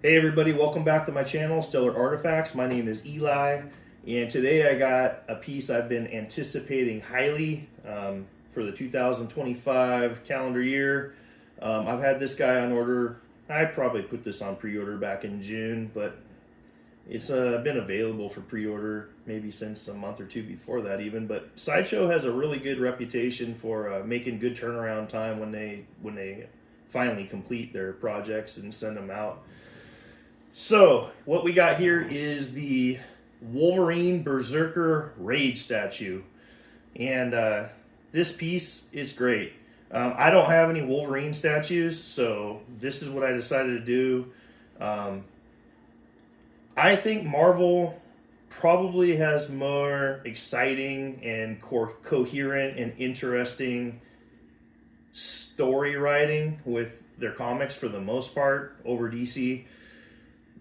Hey everybody, welcome back to my channel, Stellar Artifacts. My name is Eli, and today I got a piece I've been anticipating highly for the 2025 calendar year. I've had this guy on order. I probably put this on pre-order back in June, but it's been available for pre-order maybe since a month or two before that even. But Sideshow has a really good reputation for making good turnaround time when they finally complete their projects and send them out. So, what we got here is the Wolverine Berserker Rage statue. And this piece is great. I don't have any Wolverine statues, so this is what I decided to do. I think Marvel probably has more exciting and coherent and interesting story writing with their comics for the most part over DC.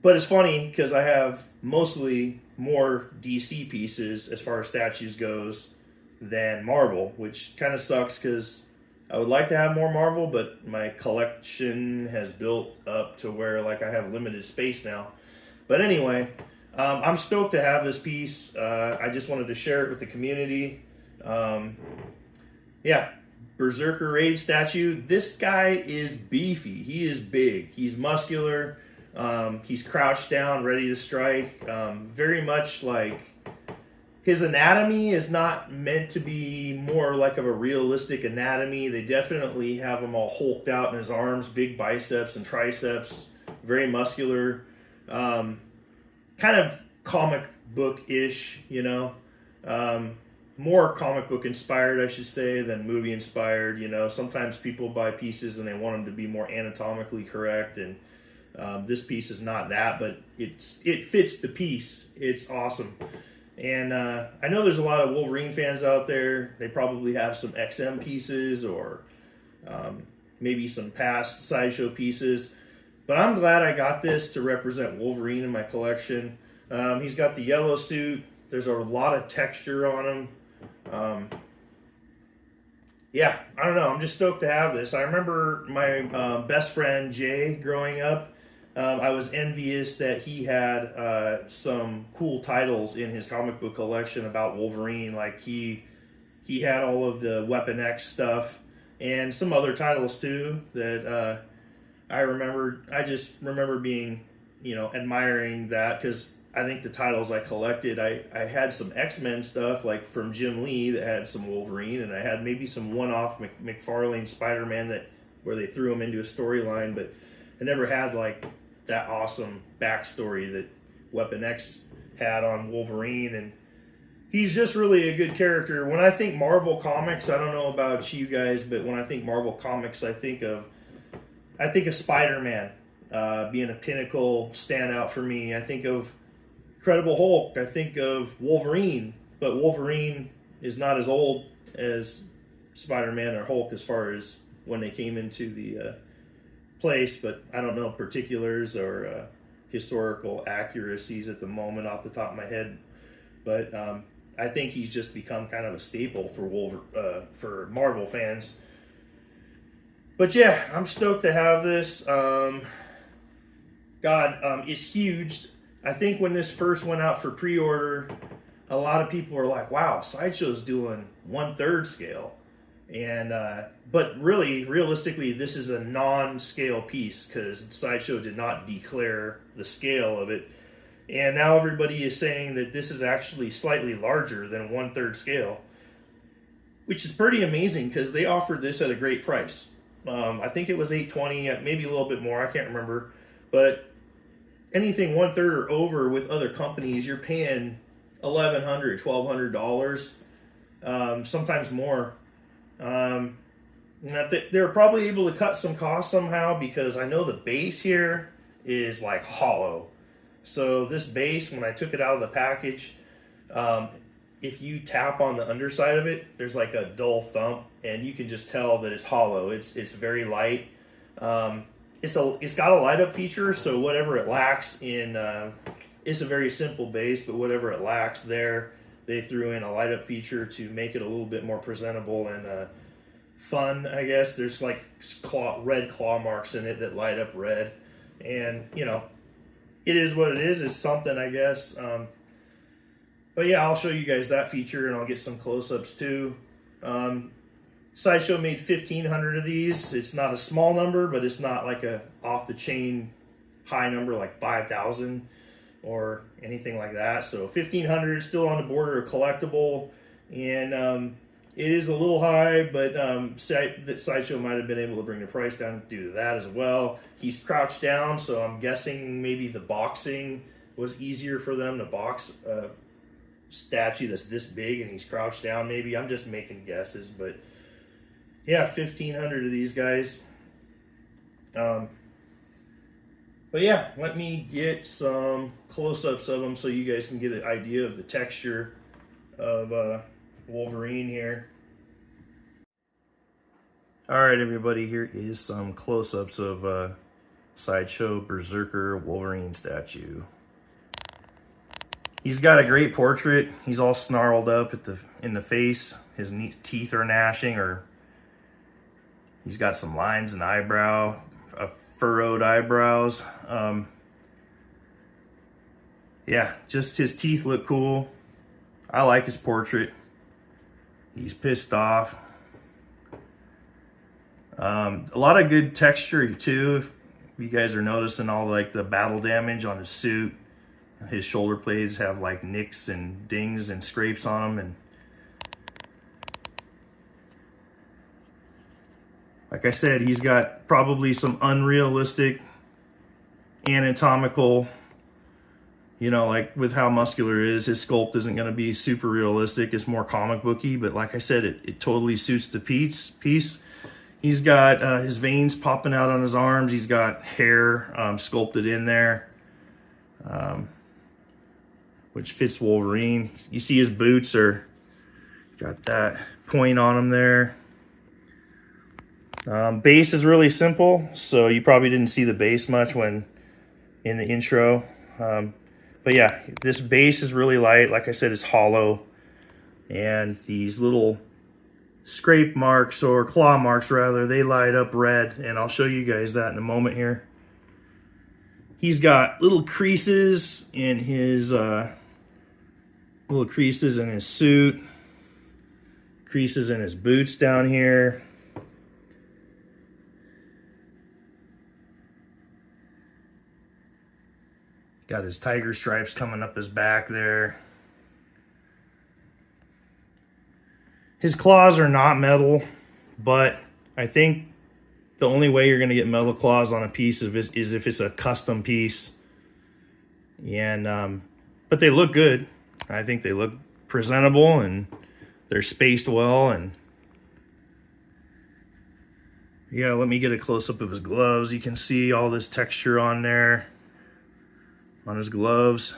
But it's funny because I have mostly more DC pieces as far as statues goes than Marvel, which kind of sucks because I would like to have more Marvel, but my collection has built up to where like I have limited space now. But anyway, I'm stoked to have this piece. I just wanted to share it with the community. Yeah, Berserker Rage statue. This guy is beefy. He is big. He's muscular. He's crouched down, ready to strike. Very much like his anatomy is not meant to be more like of a realistic anatomy. They definitely have him all hulked out in his arms, big biceps and triceps, very muscular. Kind of comic book-ish, you know. More comic book inspired, I should say, than movie inspired. You know, sometimes people buy pieces and they want them to be more anatomically correct, and this piece is not that, but it fits the piece. It's awesome. And I know there's a lot of Wolverine fans out there. They probably have some XM pieces or maybe some past Sideshow pieces. But I'm glad I got this to represent Wolverine in my collection. He's got the yellow suit. There's a lot of texture on him. Yeah, I don't know. I'm just stoked to have this. I remember my best friend Jay growing up. I was envious that he had some cool titles in his comic book collection about Wolverine. Like he had all of the Weapon X stuff and some other titles too that I remember. I just remember being, admiring that because I think the titles I collected, I had some X-Men stuff like from Jim Lee that had some Wolverine, and I had maybe some one-off McFarlane Spider-Man where they threw him into a storyline, but I never had like that awesome backstory that Weapon X had on Wolverine, and he's just really a good character. When I think Marvel Comics, I don't know about you guys, but when I think Marvel Comics, I think of Spider-Man being a pinnacle standout for me. I think of Incredible Hulk. I think of Wolverine, but Wolverine is not as old as Spider-Man or Hulk as far as when they came into the place, but I don't know particulars or historical accuracies at the moment off the top of my head. But I think he's just become kind of a staple for Marvel fans. But yeah, I'm stoked to have this. It's huge. I think when this first went out for pre-order, a lot of people were like, "Wow, Sideshow's doing 1/3 scale." And but really, realistically, this is a non-scale piece because Sideshow did not declare the scale of it. And now everybody is saying that this is actually slightly larger than 1/3 scale, which is pretty amazing because they offered this at a great price. I think it was $820, maybe a little bit more. I can't remember, but anything 1/3 or over with other companies, you're paying $1,100, $1,200, sometimes more. They're probably able to cut some costs somehow because I know the base here is like hollow. So this base, when I took it out of the package, if you tap on the underside of it, there's like a dull thump, and you can just tell that it's hollow. It's very light. It's got a light up feature, so whatever it lacks in, it's a very simple base, but whatever it lacks there, they threw in a light up feature to make it a little bit more presentable and fun, I guess. There's like red claw marks in it that light up red, and it is what it is. It's something, I guess. But yeah, I'll show you guys that feature, and I'll get some close-ups too. Sideshow made 1,500 of these. It's not a small number, but it's not like a off-the-chain high number like 5,000 or anything like that. So 1,500, still on the border of collectible, and it is a little high, but Sideshow might have been able to bring the price down due to that as well. He's crouched down, so I'm guessing maybe the boxing was easier for them to box a statue that's this big and he's crouched down. Maybe I'm just making guesses, but yeah, 1,500 of these guys. But yeah, let me get some close-ups of them so you guys can get an idea of the texture of Wolverine here. Alright everybody, here is some close-ups of Sideshow Berserker Wolverine statue. He's got a great portrait. He's all snarled up in the face. His teeth are gnashing, or he's got some lines in the eyebrow, furrowed eyebrows. Yeah, just his teeth look cool. I like his portrait. He's pissed off. A lot of good texture too. If you guys are noticing all like the battle damage on his suit. His shoulder blades have like nicks and dings and scrapes on them, and like I said, he's got probably some unrealistic anatomical, you know, like with how muscular he is, his sculpt isn't going to be super realistic. It's more comic booky, but like I said, it totally suits the piece. He's got his veins popping out on his arms. He's got hair sculpted in there, which fits Wolverine. You see his boots are got that point on them there. Base is really simple, so you probably didn't see the base much when in the intro. But yeah, this base is really light. Like I said, it's hollow. And these little scrape marks, or claw marks rather, they light up red. And I'll show you guys that in a moment here. He's got little creases in his suit, creases in his boots down here. Got his tiger stripes coming up his back there. His claws are not metal, but I think the only way you're going to get metal claws on a piece is if it's a custom piece. And but they look good. I think they look presentable, and they're spaced well. And yeah, let me get a close-up of his gloves. You can see all this texture on there, on his gloves.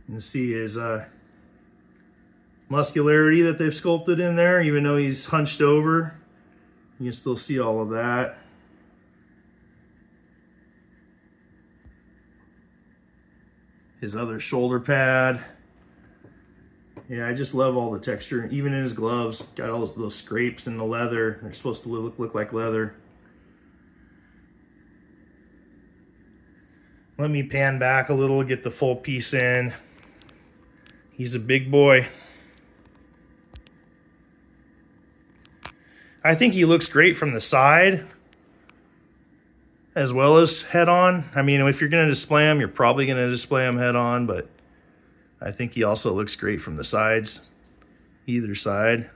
You can see his muscularity that they've sculpted in there, even though he's hunched over. You can still see all of that. His other shoulder pad. Yeah, I just love all the texture. Even in his gloves, got all those scrapes in the leather. They're supposed to look like leather. Let me pan back a little, get the full piece in. He's a big boy. I think he looks great from the side as well as head on. I mean, if you're going to display him, you're probably going to display him head on, but I think he also looks great from the sides, either side.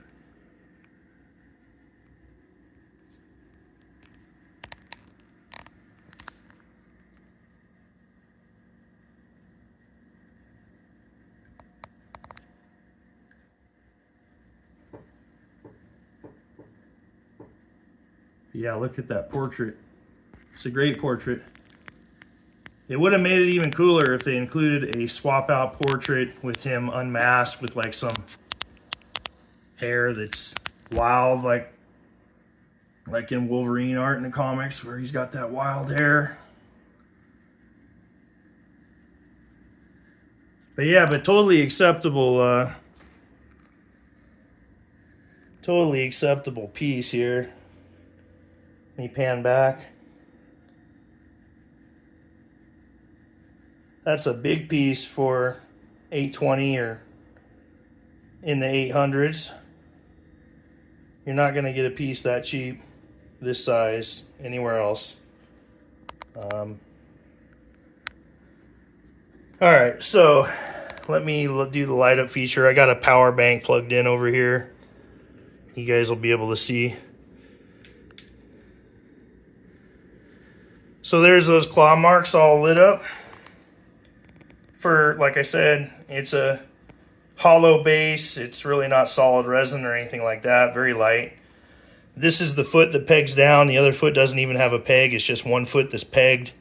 Yeah, look at that portrait. It's a great portrait. It would have made it even cooler if they included a swap out portrait with him unmasked with like some hair that's wild, like in Wolverine art in the comics where he's got that wild hair. But yeah, but totally acceptable piece here. Let me pan back. That's a big piece for 820 or in the 800s. You're not going to get a piece that cheap, this size, anywhere else. Alright, so let me do the light up feature. I got a power bank plugged in over here. You guys will be able to see. So there's those claw marks all lit up. For, like I said, it's a hollow base. It's really not solid resin or anything like that. Very light. This is the foot that pegs down. The other foot doesn't even have a peg. It's just one foot that's pegged.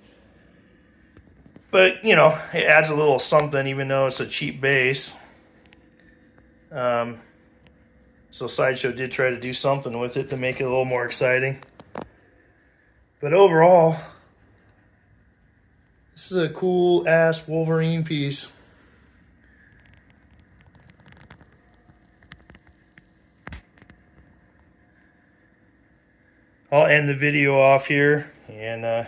But, you know, it adds a little something even though it's a cheap base. So Sideshow did try to do something with it to make it a little more exciting. But overall, this is a cool ass Wolverine piece. I'll end the video off here, and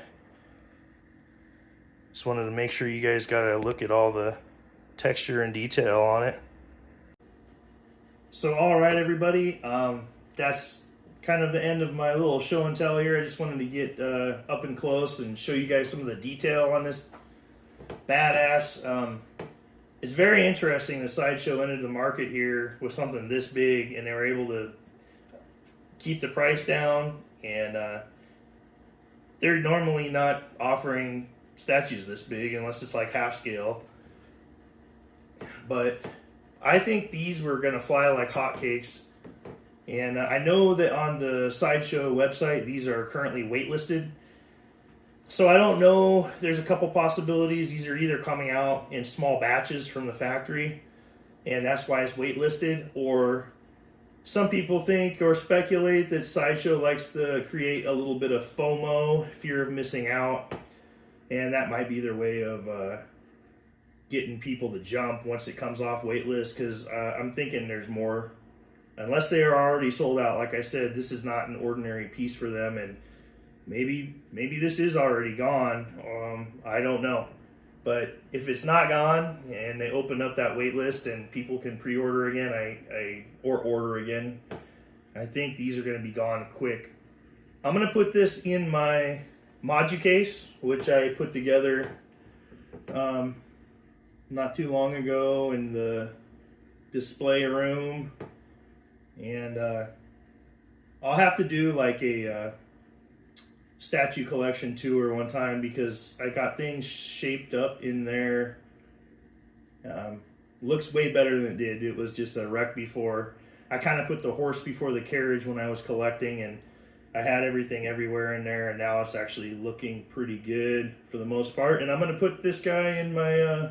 just wanted to make sure you guys got a look at all the texture and detail on it. So alright everybody, that's kind of the end of my little show and tell here. I just wanted to get up and close and show you guys some of the detail on this badass. It's very interesting that Sideshow entered the market here with something this big, and they were able to keep the price down, and they're normally not offering statues this big unless it's like half scale. But I think these were going to fly like hotcakes. And I know that on the Sideshow website, these are currently waitlisted. So I don't know. There's a couple possibilities. These are either coming out in small batches from the factory, and that's why it's waitlisted. Or some people think or speculate that Sideshow likes to create a little bit of FOMO, fear of missing out. And that might be their way of getting people to jump once it comes off waitlist. Because I'm thinking there's more. Unless they are already sold out, like I said, this is not an ordinary piece for them, and maybe this is already gone. I don't know. But if it's not gone and they open up that wait list and people can pre-order again, or order again, I think these are going to be gone quick. I'm going to put this in my Modu case, which I put together not too long ago in the display room. And I'll have to do like a statue collection tour one time, because I got things shaped up in there. Looks way better than it did. It was just a wreck before. I kind of put the horse before the carriage when I was collecting, and I had everything everywhere in there, and now it's actually looking pretty good for the most part. And I'm going to put this guy in my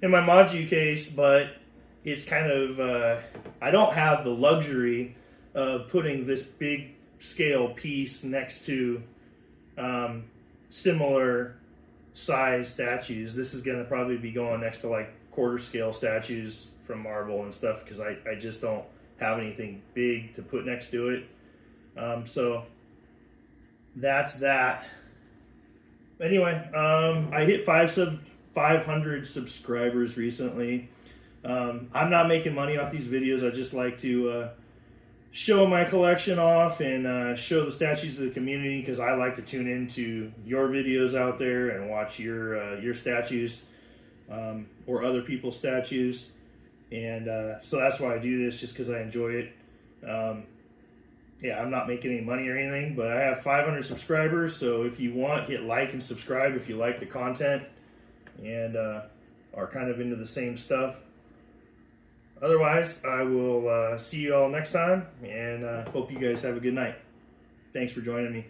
Modu case, but it's kind of, I don't have the luxury of putting this big scale piece next to similar size statues. This is going to probably be going next to like quarter scale statues from Marvel and stuff, because I just don't have anything big to put next to it. So that's that. Anyway, I hit 500 subscribers recently. I'm not making money off these videos. I just like to show my collection off and show the statues to the community, because I like to tune into your videos out there and watch your statues or other people's statues. And so that's why I do this, just because I enjoy it. Yeah, I'm not making any money or anything, but I have 500 subscribers. So if you want, hit like and subscribe if you like the content and are kind of into the same stuff. Otherwise, I will see you all next time, and hope you guys have a good night. Thanks for joining me.